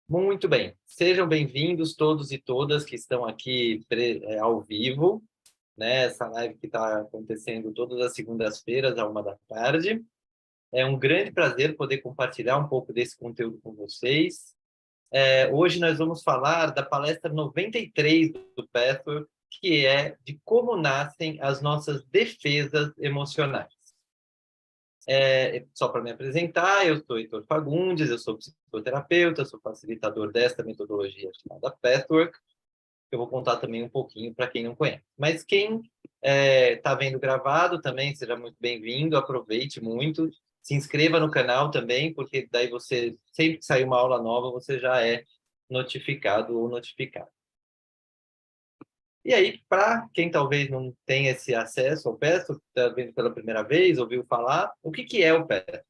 Muito bem, sejam bem-vindos todos e todas que estão aqui ao vivo, né? Essa live que está acontecendo todas as segundas-feiras, à 1 da tarde. É um grande prazer poder compartilhar um pouco desse conteúdo com vocês. Hoje nós vamos falar da palestra 93 do Pathwork, que é de como nascem as nossas defesas emocionais. Só para me apresentar, eu sou Heitor Fagundes, eu sou psicoterapeuta, sou facilitador desta metodologia chamada Pathwork. Eu vou contar também um pouquinho para quem não conhece. Mas quem está vendo gravado também, seja muito bem-vindo, aproveite muito, se inscreva no canal também, porque daí você, sempre que sair uma aula nova, você já é notificado ou notificado. E aí, para quem talvez não tenha esse acesso ao Pathwork, está vendo pela primeira vez, ouviu falar, o que é o Pathwork?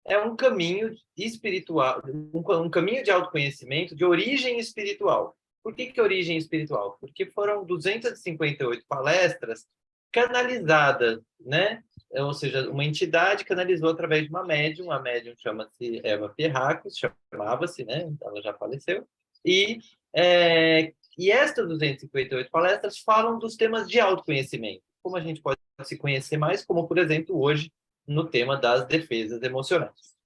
É um caminho espiritual, um caminho de autoconhecimento de origem espiritual. Por que origem espiritual? Porque foram 258 palestras canalizadas, né? Ou seja, uma entidade canalizou através de uma médium, a médium chama-se Eva Pierracos, chamava-se, né? Ela já faleceu. E estas 258 palestras falam dos temas de autoconhecimento, como a gente pode se conhecer mais, como, por exemplo, hoje, no tema das defesas emocionais.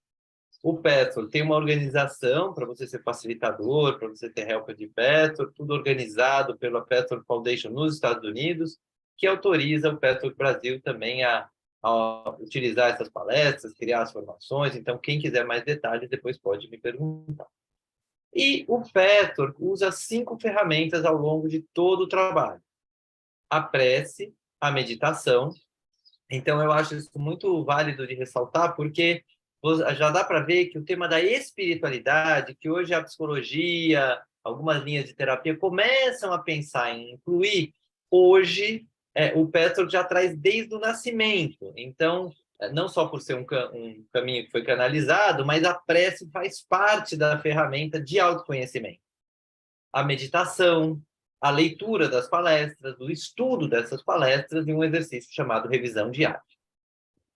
O Petro tem uma organização para você ser facilitador, para você ter helper de Petro, tudo organizado pela Petro Foundation nos Estados Unidos, que autoriza o Petro Brasil também a utilizar essas palestras, criar as formações. Então, quem quiser mais detalhes, depois pode me perguntar. E o Petro usa 5 ferramentas ao longo de todo o trabalho. A prece, a meditação. Então, eu acho isso muito válido de ressaltar, porque já dá para ver que o tema da espiritualidade, que hoje a psicologia, algumas linhas de terapia começam a pensar em incluir, hoje o Petro já traz desde o nascimento. Então, não só por ser um caminho que foi canalizado, mas a prece faz parte da ferramenta de autoconhecimento. A meditação, a leitura das palestras, o estudo dessas palestras e um exercício chamado revisão diária.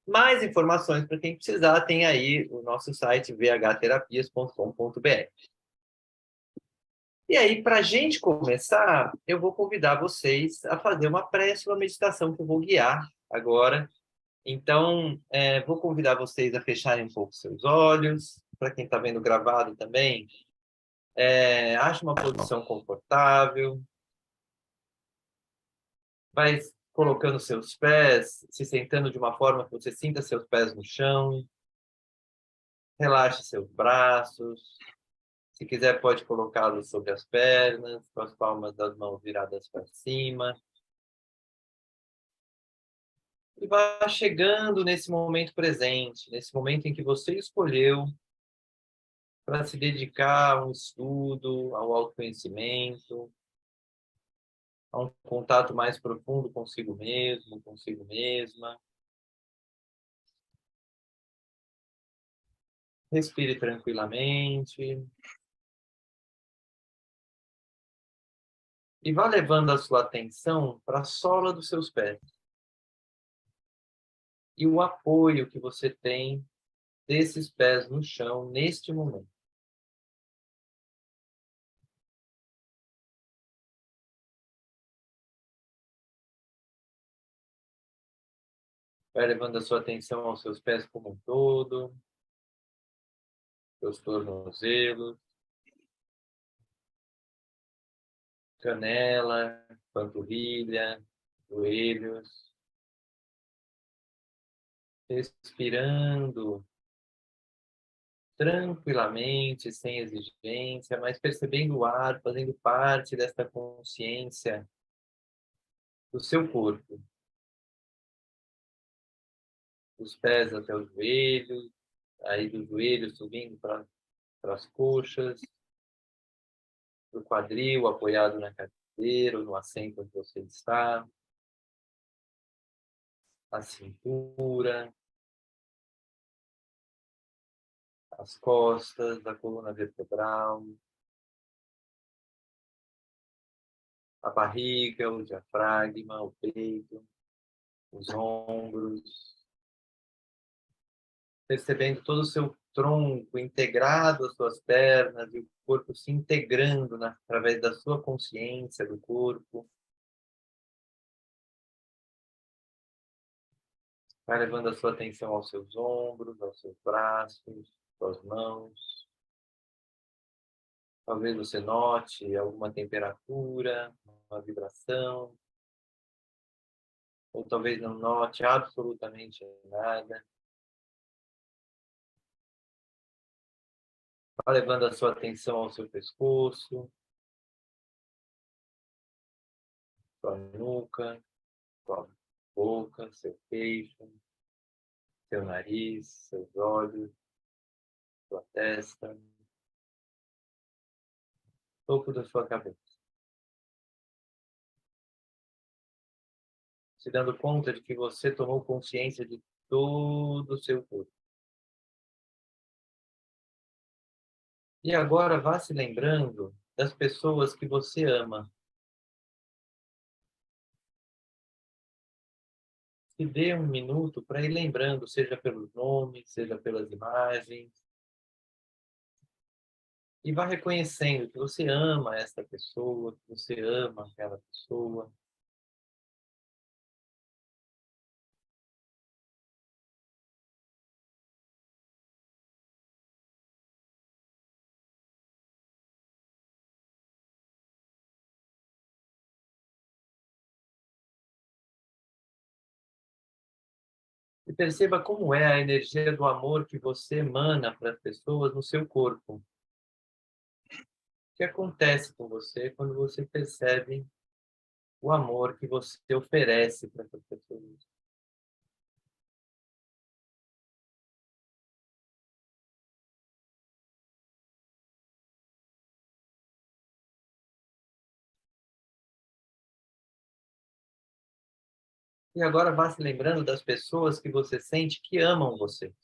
Mais informações para quem precisar, tem aí o nosso site vhterapias.com.br. E aí, para a gente começar, eu vou convidar vocês a fazer uma prece, uma meditação que eu vou guiar agora. Então, vou convidar vocês a fecharem um pouco seus olhos. Para quem está vendo gravado também, ache uma posição confortável. Vai colocando seus pés, se sentando de uma forma que você sinta seus pés no chão. Relaxe seus braços. Se quiser, pode colocá-los sobre as pernas, com as palmas das mãos viradas para cima. E vá chegando nesse momento presente, nesse momento em que você escolheu para se dedicar a um estudo, ao autoconhecimento, a um contato mais profundo consigo mesmo, consigo mesma. Respire tranquilamente. E vá levando a sua atenção para a sola dos seus pés. E o apoio que você tem desses pés no chão neste momento. Vai levando a sua atenção aos seus pés como um todo, seus tornozelos, canela, panturrilha, joelhos. Respirando tranquilamente, sem exigência, mas percebendo o ar, fazendo parte desta consciência do seu corpo. Dos pés até os joelhos, aí dos joelhos subindo para as coxas, do quadril apoiado na cadeira ou no assento onde você está, a cintura, as costas, a coluna vertebral, a barriga, o diafragma, o peito, os ombros, percebendo todo o seu tronco integrado às suas pernas e o corpo se integrando através da sua consciência do corpo. Vai levando a sua atenção aos seus ombros, aos seus braços, suas mãos. Talvez você note alguma temperatura, uma vibração, ou talvez não note absolutamente nada. Vai levando a sua atenção ao seu pescoço, sua nuca, sua boca, seu queixo, seu nariz, seus olhos, sua testa, topo da sua cabeça. Se dando conta de que você tomou consciência de todo o seu corpo. E agora vá se lembrando das pessoas que você ama. Se dê um minuto para ir lembrando, seja pelos nomes, seja pelas imagens, e vá reconhecendo que você ama esta pessoa, que você ama aquela pessoa. E perceba como é a energia do amor que você emana para as pessoas no seu corpo. O que acontece com você quando você percebe o amor que você oferece para essas pessoas? E agora vá se lembrando das pessoas que você sente que amam você.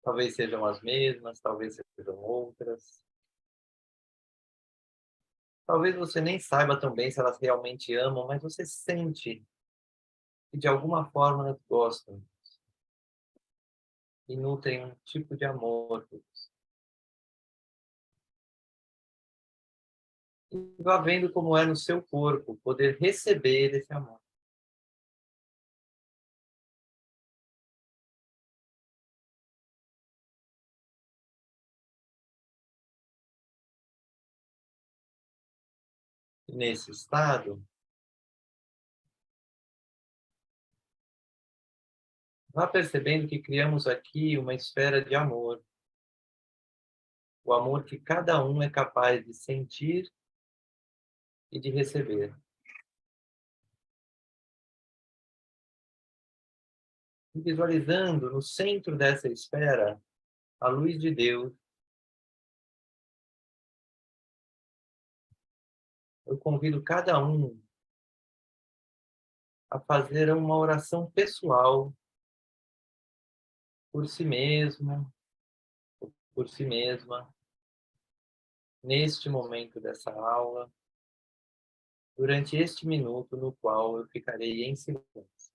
Talvez sejam as mesmas, talvez sejam outras. Talvez você nem saiba tão bem se elas realmente amam, mas você sente que de alguma forma elas gostam e nutrem um tipo de amor por você. E vá vendo como é no seu corpo poder receber esse amor. E nesse estado, vá percebendo que criamos aqui uma esfera de amor. O amor que cada um é capaz de sentir e de receber. E visualizando no centro dessa esfera a luz de Deus, eu convido cada um a fazer uma oração pessoal por si mesmo, por si mesma, neste momento dessa aula, durante este minuto no qual eu ficarei em silêncio.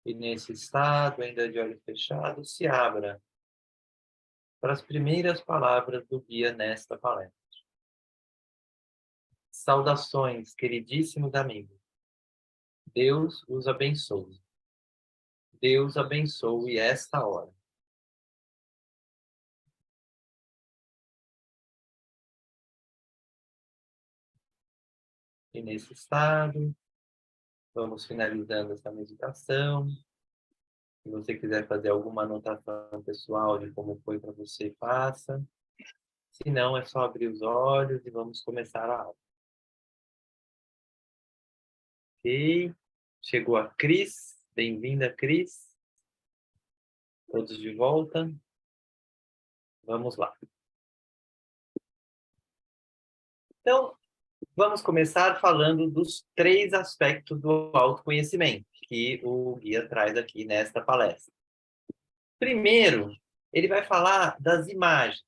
E nesse estado, ainda de olho fechado, se abra para as primeiras palavras do guia nesta palestra. Saudações, queridíssimos amigos. Deus os abençoe. Deus abençoe esta hora. E nesse estado, vamos finalizando essa meditação. Se você quiser fazer alguma anotação pessoal de como foi para você, faça. Se não, é só abrir os olhos e vamos começar a aula. Ok? Chegou a Cris. Bem-vinda, Cris. Todos de volta. Vamos lá. Então, vamos começar falando dos 3 aspectos do autoconhecimento que o guia traz aqui nesta palestra. Primeiro, ele vai falar das imagens.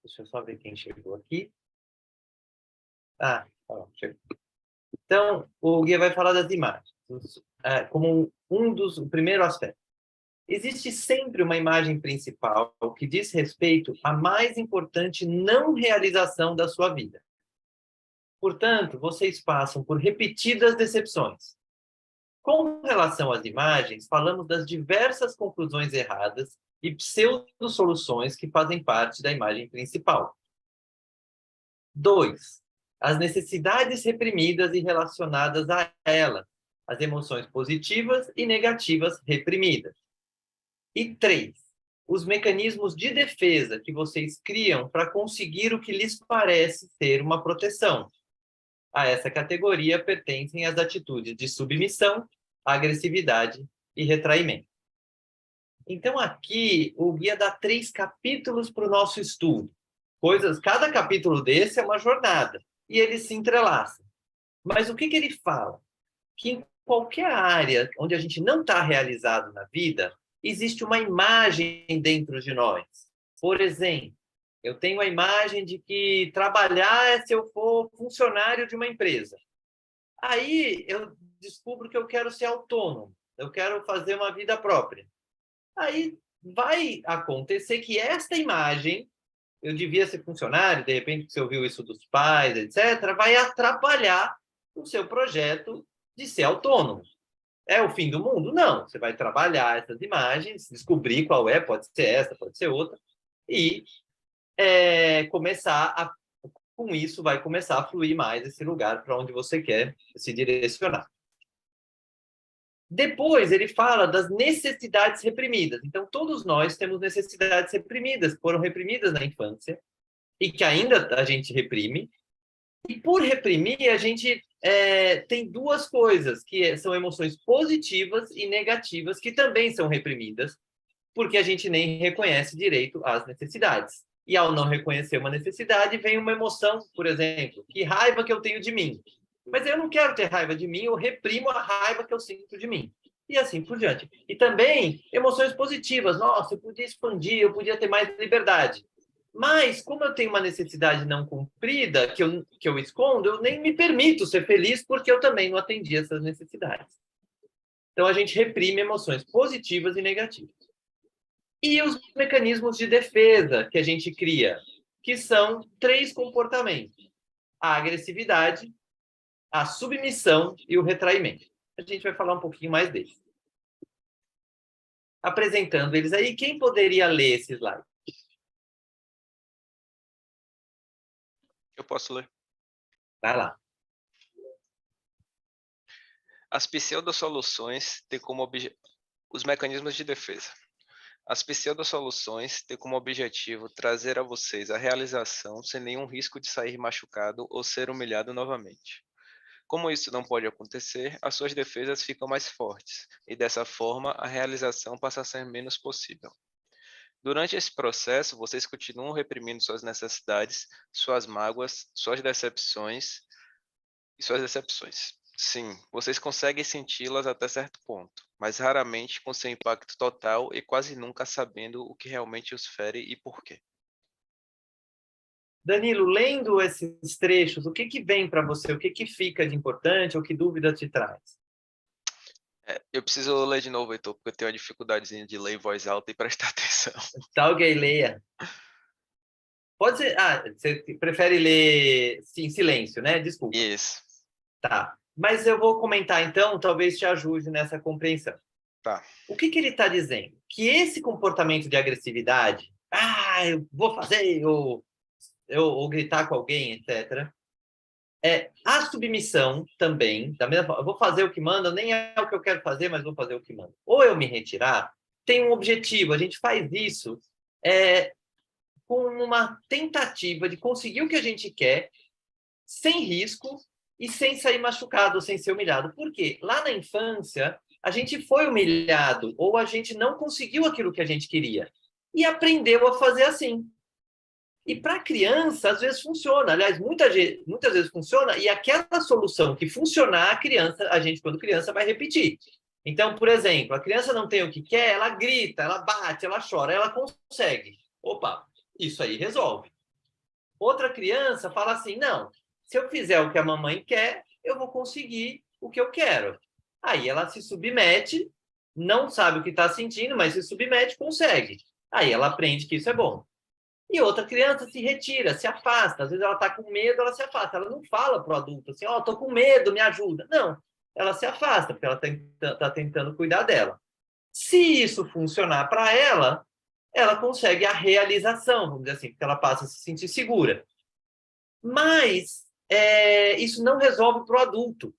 Deixa eu só ver quem chegou aqui. Ah, chegou. Então, o guia vai falar das imagens, como o primeiro aspecto. Existe sempre uma imagem principal que diz respeito à mais importante não realização da sua vida. Portanto, vocês passam por repetidas decepções. Com relação às imagens, falamos das diversas conclusões erradas e pseudo-soluções que fazem parte da imagem principal. 2. As necessidades reprimidas e relacionadas a ela, as emoções positivas e negativas reprimidas. E 3. Os mecanismos de defesa que vocês criam para conseguir o que lhes parece ser uma proteção. A essa categoria pertencem as atitudes de submissão, agressividade e retraimento. Então, aqui, o guia dá 3 capítulos para o nosso estudo. Cada capítulo desse é uma jornada, e eles se entrelaçam. Mas o que ele fala? Que em qualquer área onde a gente não está realizado na vida, existe uma imagem dentro de nós. Por exemplo, eu tenho a imagem de que trabalhar é se eu for funcionário de uma empresa. Aí eu descubro que eu quero ser autônomo, eu quero fazer uma vida própria. Aí vai acontecer que esta imagem, eu devia ser funcionário, de repente você ouviu isso dos pais, etc., vai atrapalhar o seu projeto de ser autônomo. É o fim do mundo? Não. Você vai trabalhar essas imagens, descobrir qual é, pode ser essa, pode ser outra, e com isso, vai começar a fluir mais esse lugar para onde você quer se direcionar. Depois, ele fala das necessidades reprimidas. Então, todos nós temos necessidades reprimidas, foram reprimidas na infância, e que ainda a gente reprime. E por reprimir, a gente tem 2 coisas, que são emoções positivas e negativas, que também são reprimidas, porque a gente nem reconhece direito as necessidades. E ao não reconhecer uma necessidade, vem uma emoção, por exemplo, que raiva que eu tenho de mim. Mas eu não quero ter raiva de mim, eu reprimo a raiva que eu sinto de mim. E assim por diante. E também emoções positivas. Nossa, eu podia expandir, eu podia ter mais liberdade. Mas, como eu tenho uma necessidade não cumprida, que eu escondo, eu nem me permito ser feliz porque eu também não atendi essas necessidades. Então, a gente reprime emoções positivas e negativas. E os mecanismos de defesa que a gente cria, que são 3 comportamentos: a agressividade, a submissão e o retraimento. A gente vai falar um pouquinho mais deles. Apresentando eles aí, quem poderia ler esse slide? Eu posso ler. Vai lá. As pseudo-soluções têm como os mecanismos de defesa. As pseudo-soluções têm como objetivo trazer a vocês a realização sem nenhum risco de sair machucado ou ser humilhado novamente. Como isso não pode acontecer, as suas defesas ficam mais fortes, e dessa forma a realização passa a ser menos possível. Durante esse processo, vocês continuam reprimindo suas necessidades, suas mágoas, suas decepções e suas decepções. Sim, vocês conseguem senti-las até certo ponto, mas raramente com seu impacto total e quase nunca sabendo o que realmente os fere e por quê. Danilo, lendo esses trechos, o que vem para você? O que fica de importante ou que dúvida te traz? Eu preciso ler de novo, Heitor, porque eu tenho uma dificuldadezinha de ler em voz alta e prestar atenção. Tá, ok, leia. Pode ser. Ah, você prefere ler em silêncio, né? Desculpa. Isso. Tá. Mas eu vou comentar então, talvez te ajude nessa compreensão. Tá. O que ele está dizendo? Que esse comportamento de agressividade, eu vou fazer, ou gritar com alguém, etc., a submissão também, da mesma forma, eu vou fazer o que manda, nem é o que eu quero fazer, mas vou fazer o que manda. Ou eu me retirar, tem um objetivo, a gente faz isso com uma tentativa de conseguir o que a gente quer, sem risco e sem sair machucado, sem ser humilhado. Por quê? Lá na infância, a gente foi humilhado ou a gente não conseguiu aquilo que a gente queria e aprendeu a fazer assim. E para a criança, às vezes funciona. Aliás, muitas vezes funciona e aquela solução que funcionar, a gente, quando criança, vai repetir. Então, por exemplo, a criança não tem o que quer, ela grita, ela bate, ela chora, ela consegue. Opa, isso aí resolve. Outra criança fala assim, não, se eu fizer o que a mamãe quer, eu vou conseguir o que eu quero. Aí ela se submete, não sabe o que está sentindo, mas se submete, consegue. Aí ela aprende que isso é bom. E outra criança se retira, se afasta. Às vezes ela está com medo, ela se afasta. Ela não fala para o adulto assim, estou com medo, me ajuda. Não, ela se afasta, porque ela está tentando cuidar dela. Se isso funcionar para ela, ela consegue a realização, vamos dizer assim, porque ela passa a se sentir segura. Mas isso não resolve para o adulto.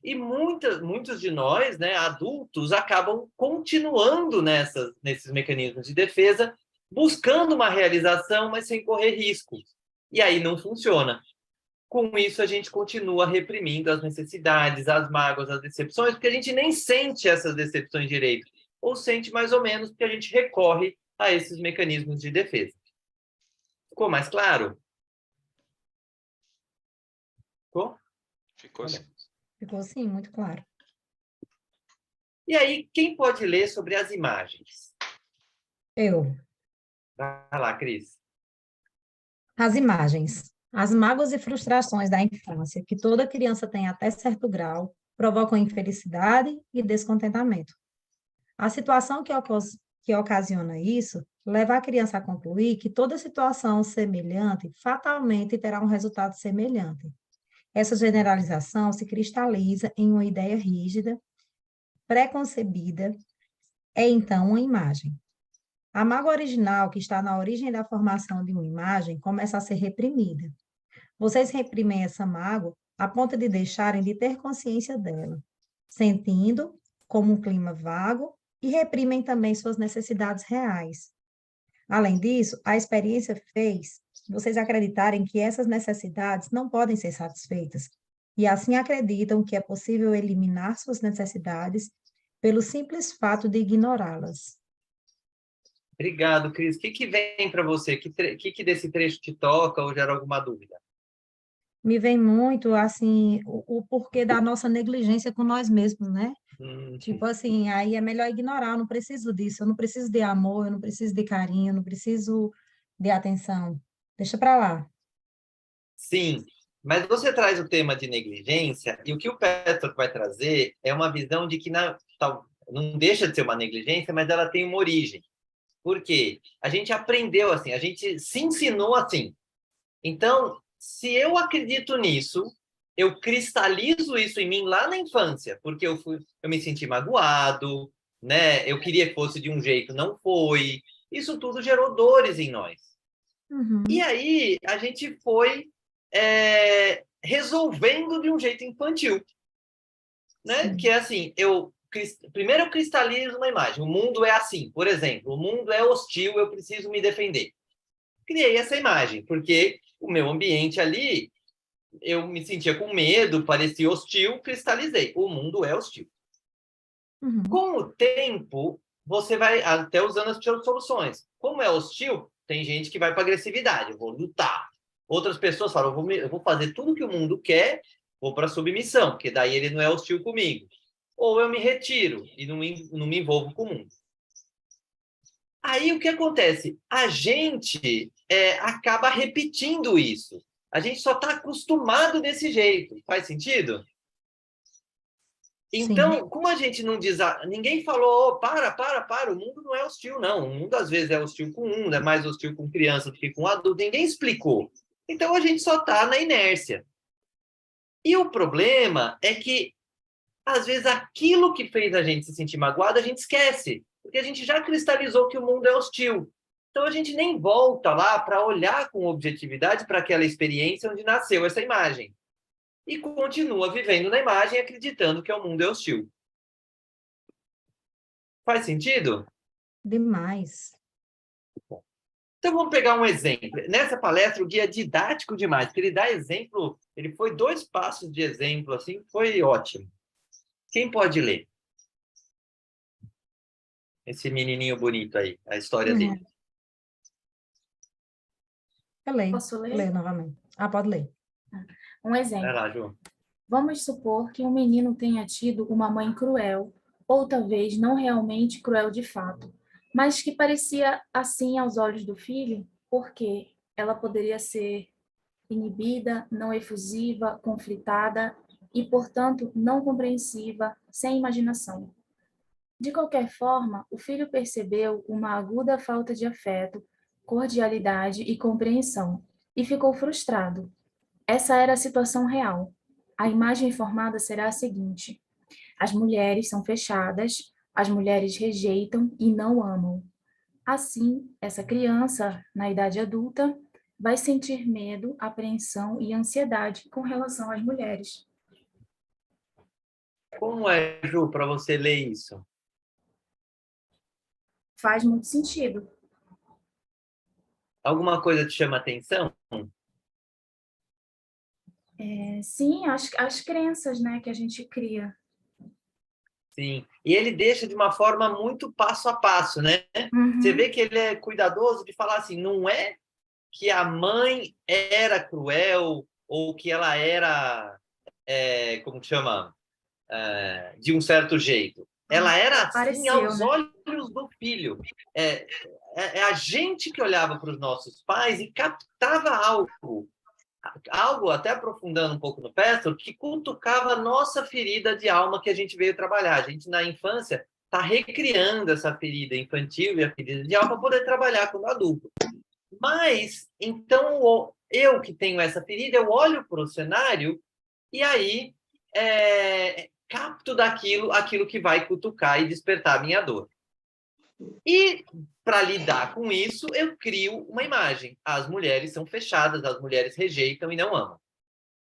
E muitos de nós, né, adultos, acabam continuando nesses mecanismos de defesa, buscando uma realização, mas sem correr risco. E aí não funciona. Com isso, a gente continua reprimindo as necessidades, as mágoas, as decepções, porque a gente nem sente essas decepções direito. Ou sente mais ou menos, porque a gente recorre a esses mecanismos de defesa. Ficou mais claro? Ficou? Ficou assim. Ficou sim, muito claro. E aí, quem pode ler sobre as imagens? Eu. Vai lá, Cris. As imagens. As mágoas e frustrações da infância, que toda criança tem até certo grau, provocam infelicidade e descontentamento. A situação que ocasiona isso leva a criança a concluir que toda situação semelhante fatalmente terá um resultado semelhante. Essa generalização se cristaliza em uma ideia rígida, preconcebida, é então uma imagem. A mágoa original, que está na origem da formação de uma imagem, começa a ser reprimida. Vocês reprimem essa mágoa a ponto de deixarem de ter consciência dela, sentindo como um clima vago e reprimem também suas necessidades reais. Além disso, a experiência fez vocês acreditarem que essas necessidades não podem ser satisfeitas, e assim acreditam que é possível eliminar suas necessidades pelo simples fato de ignorá-las. Obrigado, Cris. O que vem para você? O que desse trecho te toca ou gera alguma dúvida? Me vem muito, assim, o porquê da nossa negligência com nós mesmos, né? Tipo assim, aí é melhor ignorar, eu não preciso disso, eu não preciso de amor, eu não preciso de carinho, eu não preciso de atenção. Deixa para lá. Sim, mas você traz o tema de negligência e o que o Petro vai trazer é uma visão de que não deixa de ser uma negligência, mas ela tem uma origem. Por quê? A gente aprendeu assim, a gente se ensinou assim. Então, se eu acredito nisso, eu cristalizo isso em mim lá na infância, porque eu me senti magoado, né? Eu queria que fosse de um jeito, não foi. Isso tudo gerou dores em nós. Uhum. E aí a gente foi resolvendo de um jeito infantil, né? Sim. Que é assim, primeiro eu cristalizo uma imagem. O mundo é assim, por exemplo, o mundo é hostil, eu preciso me defender. Criei essa imagem, porque o meu ambiente ali, eu me sentia com medo, parecia hostil, cristalizei. O mundo é hostil. Uhum. Com o tempo, você vai até usando as soluções. Como é hostil, tem gente que vai para agressividade, eu vou lutar. Outras pessoas falam, eu vou fazer tudo que o mundo quer, vou para submissão, porque daí ele não é hostil comigo. Ou eu me retiro e não me envolvo com o mundo. Aí o que acontece? A gente acaba repetindo isso. A gente só está acostumado desse jeito. Faz sentido? Então, como a gente não diz... Ninguém falou, oh, para, o mundo não é hostil, não. O mundo, às vezes, é hostil com um, é mais hostil com criança do que com adulto. Ninguém explicou. Então, a gente só está na inércia. E o problema é que, às vezes, aquilo que fez a gente se sentir magoado, a gente esquece. Porque a gente já cristalizou que o mundo é hostil. Então, a gente nem volta lá para olhar com objetividade para aquela experiência onde nasceu essa imagem. E continua vivendo na imagem, acreditando que o mundo é hostil. Faz sentido? Demais. Então, vamos pegar um exemplo. Nessa palestra, o guia é didático demais, porque ele dá exemplo, ele foi 2 passos de exemplo, assim, foi ótimo. Quem pode ler? Esse menininho bonito aí, a história dele. Eu leio. Posso ler? Leio novamente. Pode ler. Um exemplo. Vai lá, Ju. Vamos supor que um menino tenha tido uma mãe cruel, ou talvez não realmente cruel de fato, mas que parecia assim aos olhos do filho, porque ela poderia ser inibida, não efusiva, conflitada e, portanto, não compreensiva, sem imaginação. De qualquer forma, o filho percebeu uma aguda falta de afeto, cordialidade e compreensão, e ficou frustrado. Essa era a situação real. A imagem formada será a seguinte: as mulheres são fechadas, as mulheres rejeitam e não amam. Assim, essa criança, na idade adulta, vai sentir medo, apreensão e ansiedade com relação às mulheres. Como é, Ju, para você ler isso? Faz muito sentido. Alguma coisa te chama atenção? Sim, as crenças, né, que a gente cria. Sim. E ele deixa de uma forma muito passo a passo, né? Uhum. Você vê que ele é cuidadoso de falar assim, não é que a mãe era cruel ou que ela era, como que chama? De um certo jeito. Ela era assim Pareceu, aos né? olhos do filho. É a gente que olhava para os nossos pais e captava algo, até aprofundando um pouco no Pestor, que cutucava a nossa ferida de alma que a gente veio trabalhar. A gente, na infância, está recriando essa ferida infantil e a ferida de alma para poder trabalhar quando adulto. Mas, então, eu que tenho essa ferida, eu olho para o cenário e aí capto daquilo aquilo que vai cutucar e despertar a minha dor. E, para lidar com isso, eu crio uma imagem. As mulheres são fechadas, as mulheres rejeitam e não amam.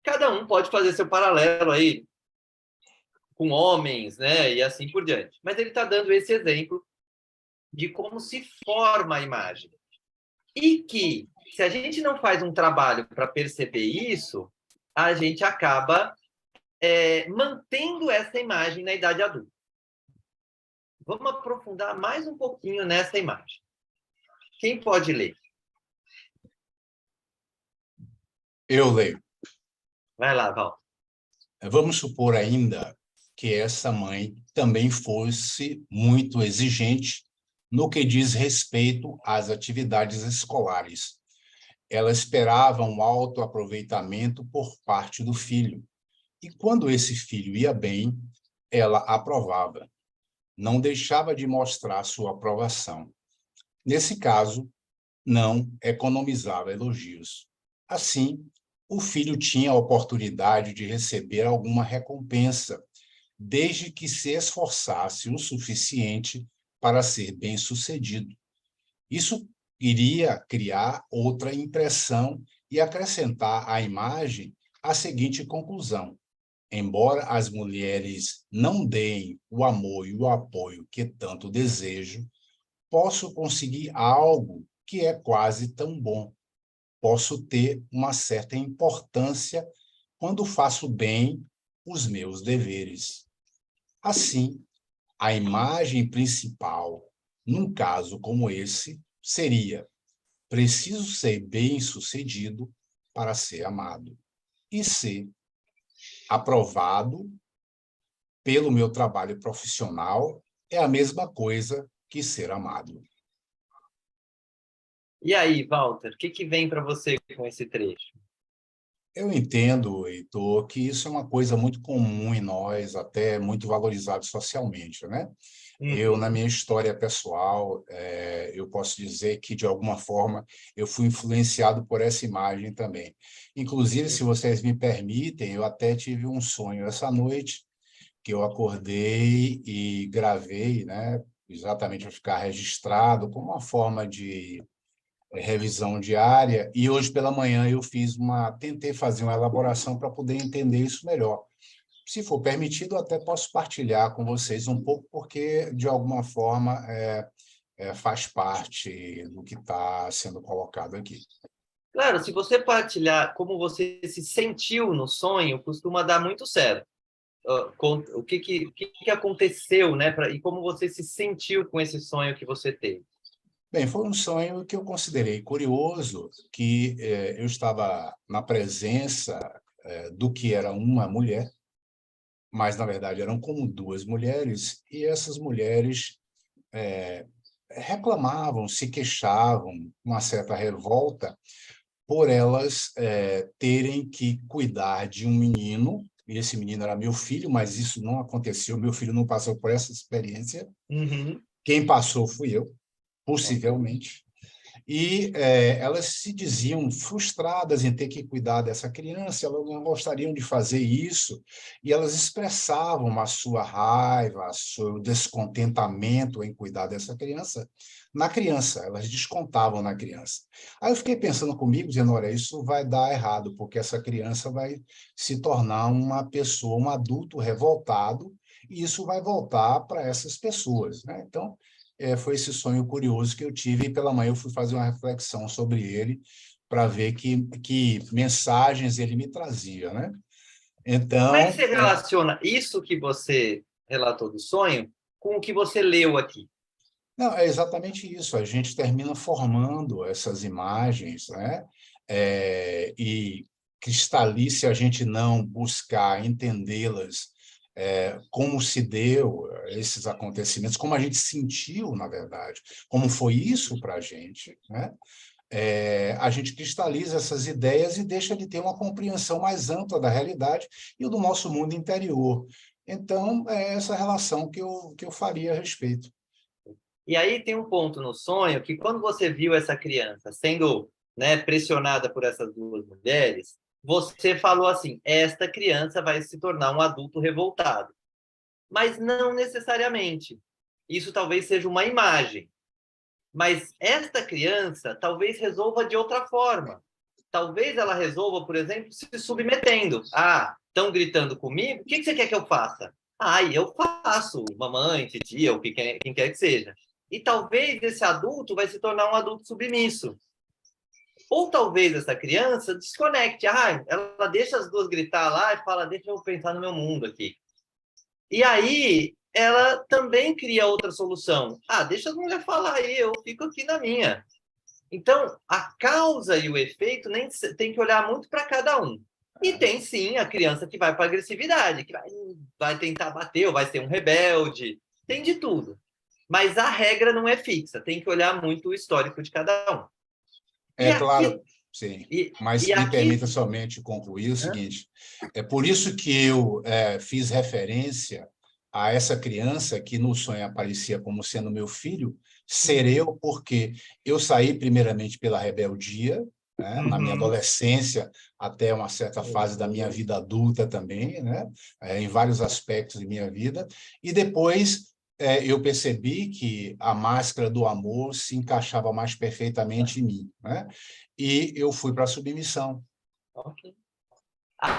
Cada um pode fazer seu paralelo aí com homens, né? E assim por diante. Mas ele está dando esse exemplo de como se forma a imagem. E que, se a gente não faz um trabalho para perceber isso, a gente acaba mantendo essa imagem na idade adulta. Vamos aprofundar mais um pouquinho nessa imagem. Quem pode ler? Eu leio. Vai lá, Val. Vamos supor ainda que essa mãe também fosse muito exigente no que diz respeito às atividades escolares. Ela esperava um alto aproveitamento por parte do filho. E quando esse filho ia bem, ela aprovava. Não deixava de mostrar sua aprovação. Nesse caso, não economizava elogios. Assim, o filho tinha a oportunidade de receber alguma recompensa, desde que se esforçasse o suficiente para ser bem-sucedido. Isso iria criar outra impressão e acrescentar à imagem a seguinte conclusão: embora as mulheres não deem o amor e o apoio que tanto desejo, posso conseguir algo que é quase tão bom. Posso ter uma certa importância quando faço bem os meus deveres. Assim, a imagem principal, num caso como esse, seria: preciso ser bem-sucedido para ser amado. E ser aprovado pelo meu trabalho profissional é a mesma coisa que ser amado. E aí, Walter, o que vem para você com esse trecho? Eu entendo, Heitor, que isso é uma coisa muito comum em nós, até muito valorizado socialmente, né? Eu, na minha história pessoal, eu posso dizer que, de alguma forma, eu fui influenciado por essa imagem também. Inclusive, se vocês me permitem, eu até tive um sonho essa noite, que eu acordei e gravei, né? Exatamente para ficar registrado, como uma forma de revisão diária, e hoje pela manhã tentei fazer uma elaboração para poder entender isso melhor. Se for permitido, eu até posso partilhar com vocês um pouco, porque, de alguma forma, faz parte do que está sendo colocado aqui. Claro, se você partilhar como você se sentiu no sonho, costuma dar muito certo. O que aconteceu, né? E como você se sentiu com esse sonho que você teve? Bem, foi um sonho que eu considerei curioso, que eu estava na presença do que era uma mulher, mas, na verdade, eram como duas mulheres, e essas mulheres reclamavam, se queixavam, uma certa revolta, por elas terem que cuidar de um menino, e esse menino era meu filho, mas isso não aconteceu, meu filho não passou por essa experiência, quem passou fui eu, possivelmente, e elas se diziam frustradas em ter que cuidar dessa criança, elas não gostariam de fazer isso, e elas expressavam a sua raiva, o seu descontentamento em cuidar dessa criança na criança, elas descontavam na criança. Aí eu fiquei pensando comigo, dizendo, olha, isso vai dar errado, porque essa criança vai se tornar uma pessoa, um adulto revoltado, e isso vai voltar para essas pessoas, né? Então, foi esse sonho curioso que eu tive, e pela manhã eu fui fazer uma reflexão sobre ele, para ver que mensagens ele me trazia, né? Como é que Então, você relaciona isso que você relatou do sonho com o que você leu aqui? não, é exatamente isso, a gente termina formando essas imagens, né? E cristalize, se a gente não buscar entendê-las, como se deu esses acontecimentos, como a gente sentiu, na verdade, como foi isso para a gente, né? A gente cristaliza essas ideias e deixa de ter uma compreensão mais ampla da realidade e do nosso mundo interior. Então, é essa relação que eu faria a respeito. E aí tem um ponto no sonho que quando você viu essa criança sendo, né, pressionada por essas duas mulheres, você falou assim, esta criança vai se tornar um adulto revoltado. Mas não necessariamente. Isso talvez seja uma imagem. Mas esta criança talvez resolva de outra forma. Talvez ela resolva, por exemplo, se submetendo. Ah, estão gritando comigo? O que você quer que eu faça? Ah, eu faço, mamãe, titia, ou quem quer que seja. E talvez esse adulto vai se tornar um adulto submisso. Ou talvez essa criança desconecte. Ah, ela deixa as duas gritar lá e fala, deixa eu pensar no meu mundo aqui. E aí ela também cria outra solução. Ah, deixa as mulheres falar aí, eu fico aqui na minha. Então, a causa e o efeito nem tem que olhar muito para cada um. E tem, sim, a criança que vai para a agressividade, que vai tentar bater, ou vai ser um rebelde. Tem de tudo. Mas a regra não é fixa. Tem que olhar muito o histórico de cada um. É claro, sim. Mas me aqui... permita somente concluir o seguinte. É por isso que eu fiz referência a essa criança que no sonho aparecia como sendo meu filho, ser eu, porque eu saí primeiramente pela rebeldia, né, na minha adolescência, até uma certa fase da minha vida adulta também, né, em vários aspectos de minha vida, e depois eu percebi que a máscara do amor se encaixava mais perfeitamente em mim, né, e eu fui para a submissão. Okay.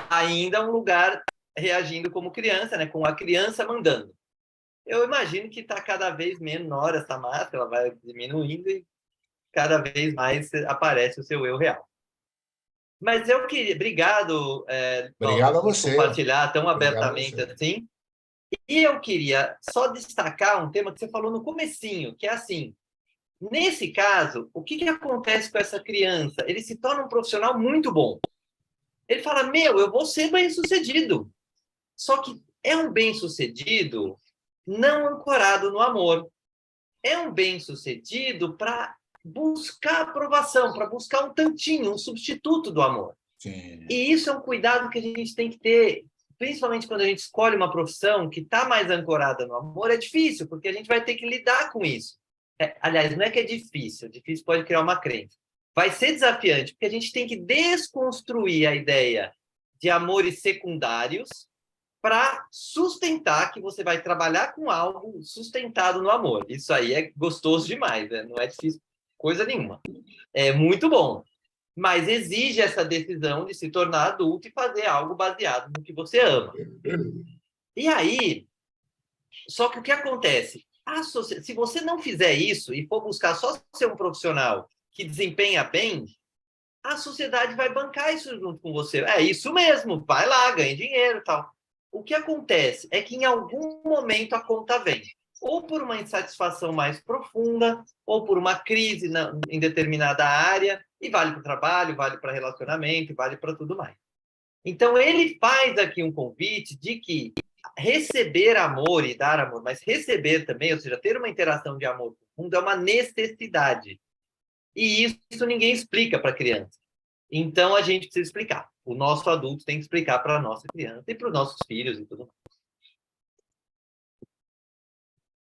Ainda um lugar reagindo como criança, né, com a criança mandando. Eu imagino que está cada vez menor essa máscara, ela vai diminuindo e cada vez mais aparece o seu eu real. Mas eu queria... Obrigado, Obrigado a por você. compartilhar tão abertamente assim. E eu queria só destacar um tema que você falou no comecinho, que é assim, nesse caso, o que acontece com essa criança? Ele se torna um profissional muito bom. Ele fala, eu vou ser bem-sucedido. Só que é um bem-sucedido não ancorado no amor. É um bem-sucedido para buscar aprovação, para buscar um tantinho, um substituto do amor. Sim. E isso é um cuidado que a gente tem que ter, principalmente quando a gente escolhe uma profissão que está mais ancorada no amor. É difícil, porque a gente vai ter que lidar com isso. Aliás, não é que é difícil pode criar uma crença. Vai ser desafiante, porque a gente tem que desconstruir a ideia de amores secundários para sustentar que você vai trabalhar com algo sustentado no amor. Isso aí é gostoso demais, né? Não é difícil coisa nenhuma. É muito bom. Mas exige essa decisão de se tornar adulto e fazer algo baseado no que você ama. E aí, só que o que acontece? Se você não fizer isso e for buscar só ser um profissional que desempenha bem, a sociedade vai bancar isso junto com você. É isso mesmo, vai lá, ganha dinheiro e tal. O que acontece é que em algum momento a conta vem. Ou por uma insatisfação mais profunda, ou por uma crise em determinada área, e vale para o trabalho, vale para relacionamento, vale para tudo mais. Então, ele faz aqui um convite de que receber amor e dar amor, mas receber também, ou seja, ter uma interação de amor com o mundo é uma necessidade. E isso ninguém explica para a criança. Então, a gente precisa explicar. O nosso adulto tem que explicar para a nossa criança e para os nossos filhos e tudo mais.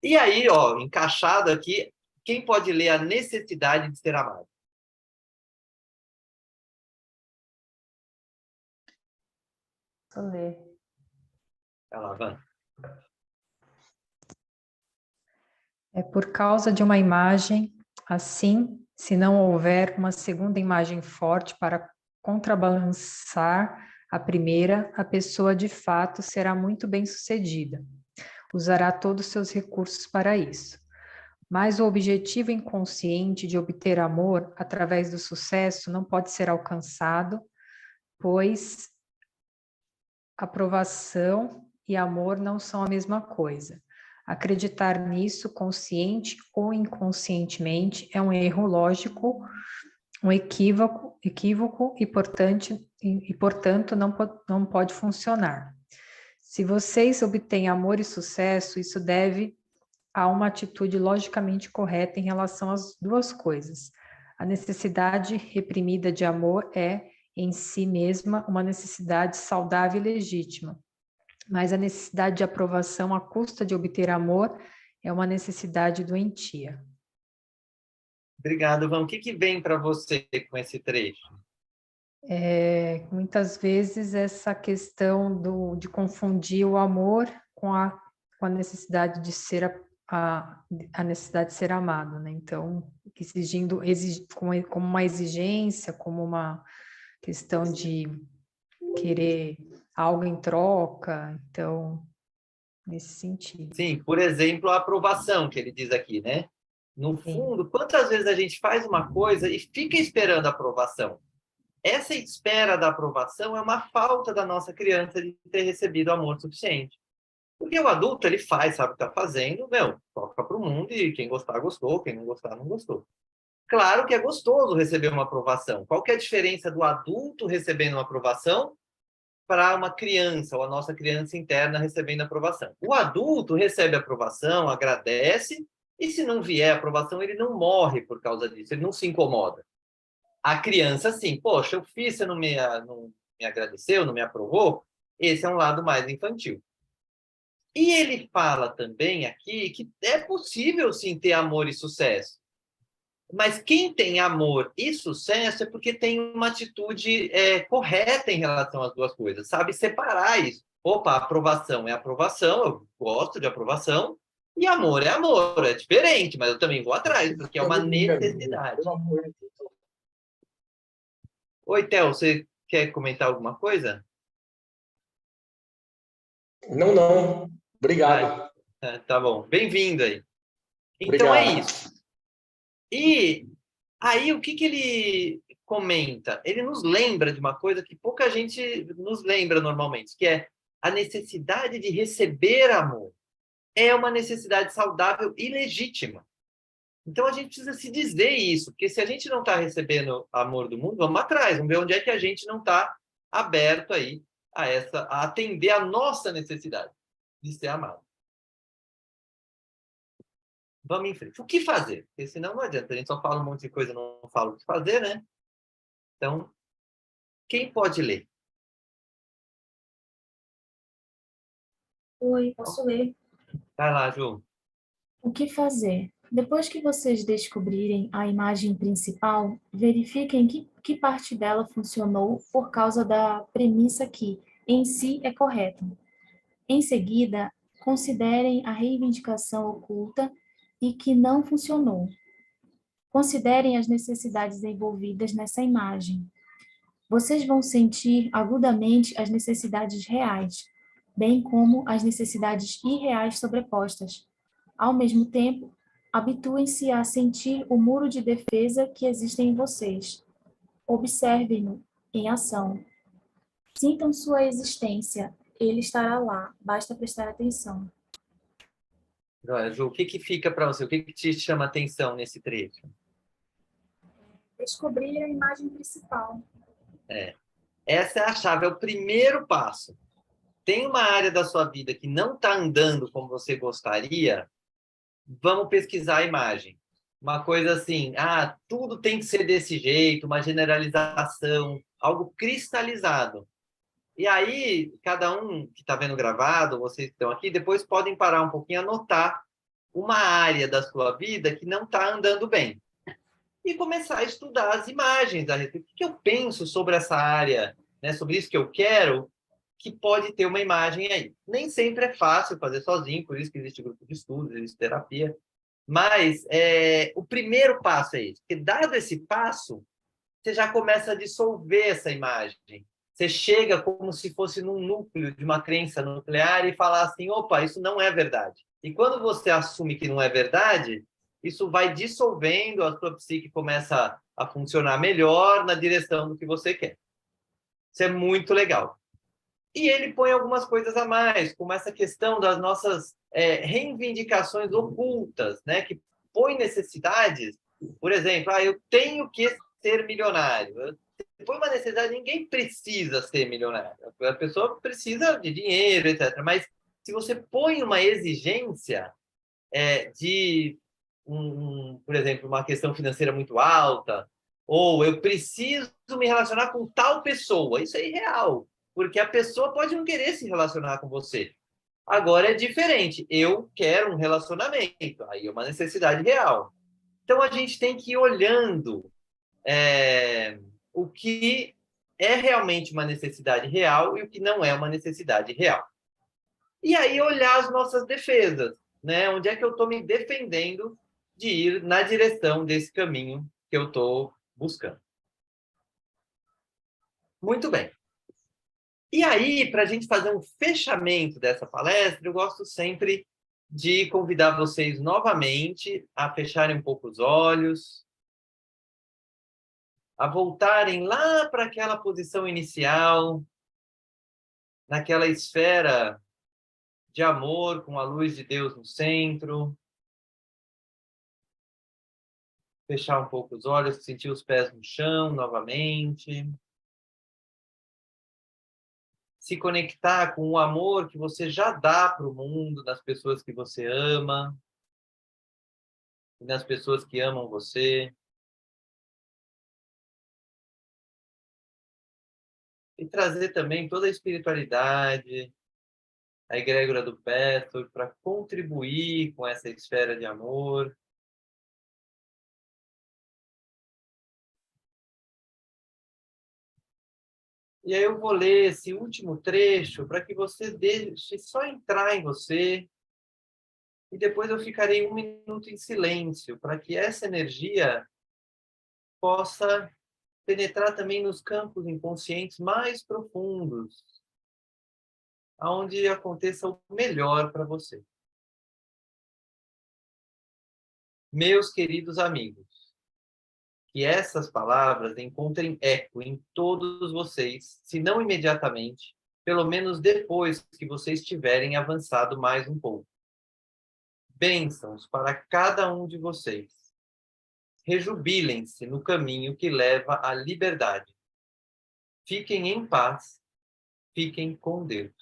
E aí, ó, encaixado aqui, quem pode ler a necessidade de ser amado? Vou ler. Vai lá, Van. É por causa de uma imagem, assim, se não houver uma segunda imagem forte para contrabalançar a primeira, a pessoa de fato será muito bem-sucedida. Usará todos os seus recursos para isso. Mas o objetivo inconsciente de obter amor através do sucesso não pode ser alcançado, pois aprovação e amor não são a mesma coisa. Acreditar nisso, consciente ou inconscientemente, é um erro lógico, um equívoco e, portanto, não pode funcionar. Se vocês obtêm amor e sucesso, isso deve a uma atitude logicamente correta em relação às duas coisas. A necessidade reprimida de amor é, em si mesma, uma necessidade saudável e legítima, mas a necessidade de aprovação à custa de obter amor é uma necessidade doentia. Obrigado, Van. O que vem para você com esse trecho? Muitas vezes essa questão de confundir o amor com a necessidade de ser a necessidade de ser amado, né? Então, como uma exigência, como uma questão de querer algo em troca, então, nesse sentido. Sim, por exemplo, a aprovação que ele diz aqui, né? No fundo, quantas vezes a gente faz uma coisa e fica esperando a aprovação? Essa espera da aprovação é uma falta da nossa criança de ter recebido amor suficiente. Porque o adulto, ele faz, sabe o que está fazendo, toca para o mundo e quem gostar, gostou, quem não gostar, não gostou. Claro que é gostoso receber uma aprovação. Qual que é a diferença do adulto recebendo uma aprovação para uma criança, ou a nossa criança interna recebendo aprovação? O adulto recebe aprovação, agradece, e se não vier aprovação, ele não morre por causa disso, ele não se incomoda. A criança, sim, poxa, eu fiz, você não me agradeceu, não me aprovou? Esse é um lado mais infantil. E ele fala também aqui que é possível, sim, ter amor e sucesso. Mas quem tem amor e sucesso é porque tem uma atitude correta em relação às duas coisas, sabe separar isso. Opa, aprovação é aprovação, eu gosto de aprovação, e amor é amor, é diferente, mas eu também vou atrás, porque é uma necessidade. Oi, Theo, você quer comentar alguma coisa? Não. Obrigado. Tá bom. Bem-vindo aí. Então Obrigado. é isso. E aí, o que ele comenta? Ele nos lembra de uma coisa que pouca gente nos lembra normalmente, que é a necessidade de receber amor. É uma necessidade saudável e legítima. Então, a gente precisa se dizer isso, porque se a gente não está recebendo amor do mundo, vamos atrás, vamos ver onde é que a gente não está aberto aí a atender a nossa necessidade de ser amado. Vamos em frente. O que fazer? Porque senão não adianta, a gente só fala um monte de coisa, não fala o que fazer, né? Então, Quem pode ler? Oi, posso ler? Vai lá, Ju. O que fazer? Depois que vocês descobrirem a imagem principal, verifiquem que parte dela funcionou por causa da premissa que, em si, é correta. Em seguida, considerem a reivindicação oculta e que não funcionou. Considerem as necessidades envolvidas nessa imagem. Vocês vão sentir agudamente as necessidades reais, bem como as necessidades irreais sobrepostas. Ao mesmo tempo, habituem-se a sentir o muro de defesa que existe em vocês. Observem-no em ação. Sintam sua existência. Ele estará lá. Basta prestar atenção. Olha, Ju, o que que fica para você? O que que te chama atenção nesse trecho? Descobrir a imagem principal. Essa é a chave, é o primeiro passo. Tem uma área da sua vida que não está andando como você gostaria, vamos pesquisar a imagem. Uma coisa assim, tudo tem que ser desse jeito, uma generalização, algo cristalizado. E aí, cada um que está vendo gravado, vocês que estão aqui, depois podem parar um pouquinho e anotar uma área da sua vida que não está andando bem. E começar a estudar as imagens a respeito. O que eu penso sobre essa área, né, sobre isso que eu quero, que pode ter uma imagem aí. Nem sempre é fácil fazer sozinho, por isso que existe grupo de estudos, existe terapia. Mas o primeiro passo é esse. Porque dado esse passo, você já começa a dissolver essa imagem. Você chega como se fosse num núcleo de uma crença nuclear e falar assim, opa, isso não é verdade. E quando você assume que não é verdade, isso vai dissolvendo, a sua psique começa a funcionar melhor na direção do que você quer. Isso é muito legal. E ele põe algumas coisas a mais, como essa questão das nossas reivindicações ocultas, né? Que põe necessidades. Por exemplo, eu tenho que ser milionário. Põe uma necessidade, ninguém precisa ser milionário. A pessoa precisa de dinheiro, etc. Mas se você põe uma exigência de, por exemplo, uma questão financeira muito alta, ou eu preciso me relacionar com tal pessoa, isso é irreal, porque a pessoa pode não querer se relacionar com você. Agora é diferente, eu quero um relacionamento, aí é uma necessidade real. Então a gente tem que ir olhando o que é realmente uma necessidade real e o que não é uma necessidade real. E aí olhar as nossas defesas, né? Onde é que eu estou me defendendo de ir na direção desse caminho que eu estou buscando. Muito bem. E aí, para a gente fazer um fechamento dessa palestra, eu gosto sempre de convidar vocês novamente a fecharem um pouco os olhos, a voltarem lá para aquela posição inicial, naquela esfera de amor com a luz de Deus no centro. Fechar um pouco os olhos, sentir os pés no chão novamente. Se conectar com o amor que você já dá para o mundo, nas pessoas que você ama, e nas pessoas que amam você. E trazer também toda a espiritualidade, a egrégora do Pétalo, para contribuir com essa esfera de amor. E aí eu vou ler esse último trecho para que você deixe só entrar em você. E depois eu ficarei 1 minuto em silêncio, para que essa energia possa penetrar também nos campos inconscientes mais profundos, aonde aconteça o melhor para você. Meus queridos amigos, que essas palavras encontrem eco em todos vocês, se não imediatamente, pelo menos depois que vocês tiverem avançado mais um pouco. Bênçãos para cada um de vocês. Rejubilem-se no caminho que leva à liberdade. Fiquem em paz. Fiquem com Deus.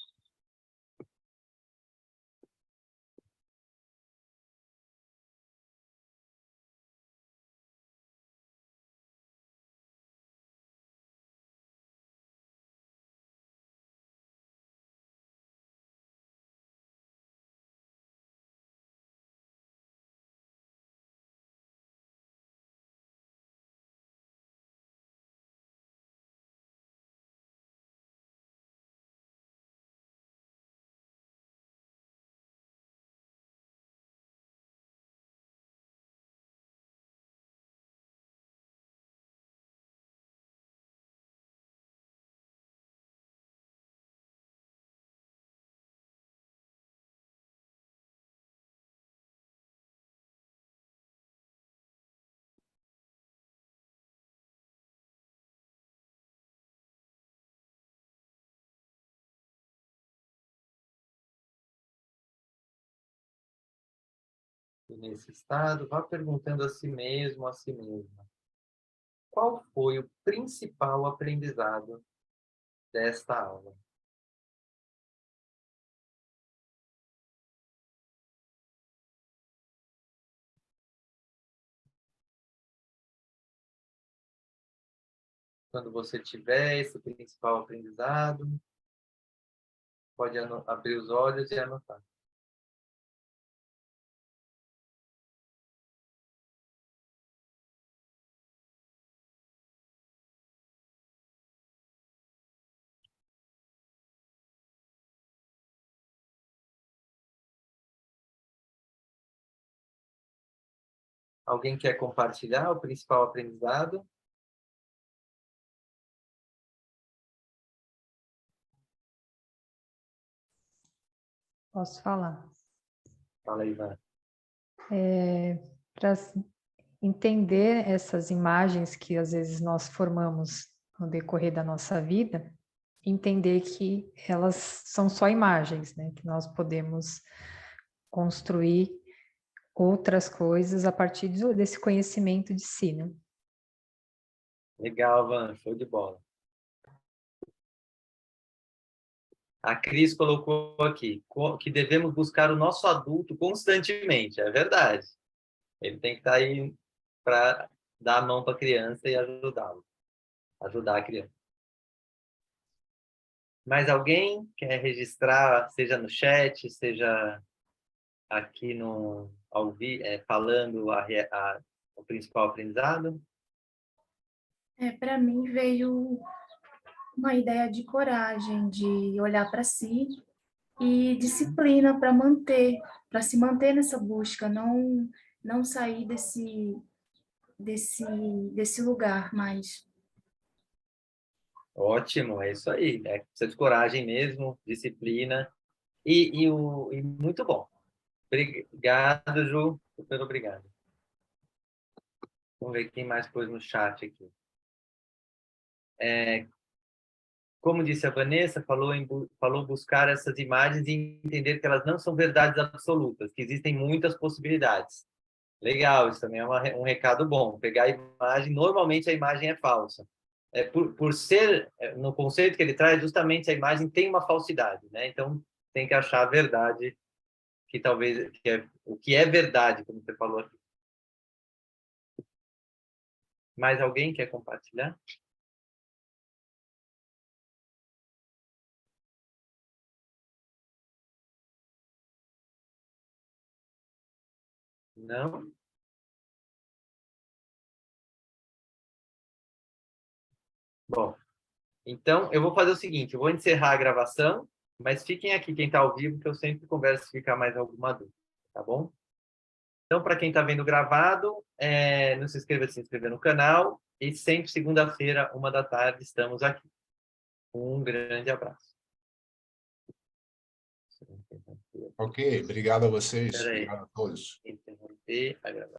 E nesse estado, vá perguntando a si mesmo, a si mesma. Qual foi o principal aprendizado desta aula? Quando você tiver esse principal aprendizado, pode abrir os olhos e anotar. Alguém quer compartilhar o principal aprendizado? Posso falar? Fala aí, Ivan. Para entender essas imagens que às vezes nós formamos no decorrer da nossa vida, entender que elas são só imagens, né? Que nós podemos construir outras coisas a partir desse conhecimento de si, né? Legal, Van, show de bola. A Cris colocou aqui que devemos buscar o nosso adulto constantemente. É verdade. Ele tem que estar aí para dar a mão para a criança e ajudá-lo. Ajudar a criança. Mais alguém quer registrar, seja no chat, seja aqui no falando o principal aprendizado? Para mim veio uma ideia de coragem, de olhar para si e disciplina para se manter nessa busca, não sair desse lugar mais. Ótimo, é isso aí. Precisa de coragem mesmo, disciplina e muito bom. Obrigado, Ju. Super obrigado. Vamos ver quem mais pôs no chat aqui. Como disse a Vanessa, falou buscar essas imagens e entender que elas não são verdades absolutas, que existem muitas possibilidades. Legal, isso também é um recado bom. Pegar a imagem, normalmente a imagem é falsa. Por ser, no conceito que ele traz, justamente a imagem tem uma falsidade, né? Então, tem que achar a verdade, que talvez, o que é verdade, como você falou aqui. Mais alguém quer compartilhar? Não? Bom, então eu vou fazer o seguinte, eu vou encerrar a gravação, mas fiquem aqui quem está ao vivo, que eu sempre converso se ficar mais alguma dúvida, tá bom? Então, para quem está vendo gravado, não se esqueça de se inscrever no canal e sempre segunda-feira, 13h, estamos aqui. Um grande abraço. Ok, obrigado a vocês, Espera aí. obrigado a todos. Interromper a gravação.